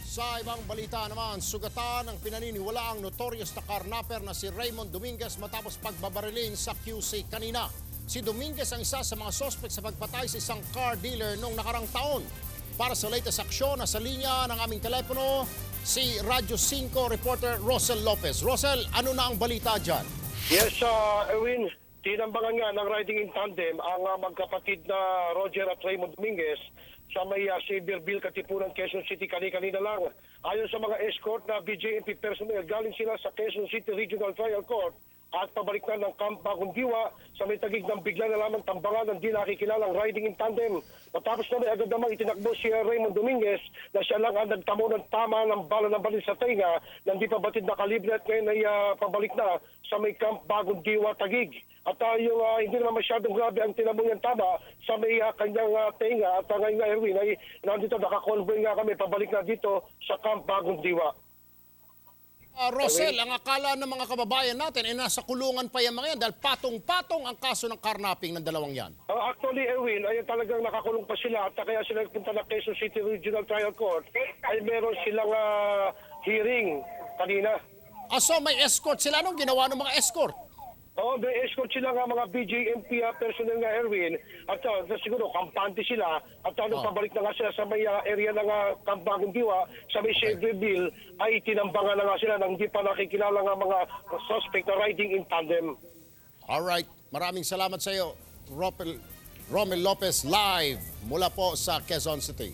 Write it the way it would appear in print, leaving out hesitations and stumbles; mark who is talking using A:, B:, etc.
A: Sa ibang balita naman, sugatan ang pinaniniwalaang notorious na karnaper na si Raymond Dominguez matapos pagbabarilin sa QC kanina. Si Dominguez ang isa sa mga sospek sa pagpatay sa isang car dealer noong nakarang taon. Para sa latest aksyon, nasa linya ng aming telepono, si Radyo 5 reporter Rosel Lopez. Rosel, ano na ang balita dyan?
B: Yes, Erwin, tinambangan nga ng riding in tandem ang magkapatid na Roger at Raymond Dominguez sa may Xavierville, Katipunan, Quezon City kanina lang. Ayon sa mga escort na BJMP personnel, galing sila sa Quezon City Regional Trial Court at pabalik na ng Camp Bagong Diwa sa may tagig ng bigla na lamang tambangan ng di nakikilalang riding in tandem. Matapos na may agad namang itinakbo si Raymond Dominguez na siya lang ang nagtamo ng tama ng bala ng baril sa tenga na hindi pa batid na kalibre at ngayon ay pabalik na sa may Camp Bagong Diwa tagig. At yung hindi naman masyadong grabe ang tinamo niyang tama sa may kanyang tenga at ngayon nga Erwin ay nandito nakakonvoy nga kami pabalik na dito sa Camp Bagong Diwa.
A: Rosel, ang akala ng mga kababayan natin ay nasa kulungan pa yung mga yan dahil patong-patong ang kaso ng carnapping ng dalawang yan.
B: Actually, Erwin, ay talagang nakakulong pa sila at kaya sila nagpunta ng Quezon City Regional Trial Court ay meron silang hearing kanina.
A: So may escort sila nung ginawa ng mga escort?
B: Oo, may escort sila nga mga BJMP personnel nga Erwin at siguro kampante sila at pabalik na nga sila sa may area ng Camp Bagong Diwa sa may Xavierville ay tinambangan na nga sila nang hindi pa nakikilala nga mga suspect na riding in tandem.
A: Alright, maraming salamat sa iyo, Romel Lopez live mula po sa Quezon City.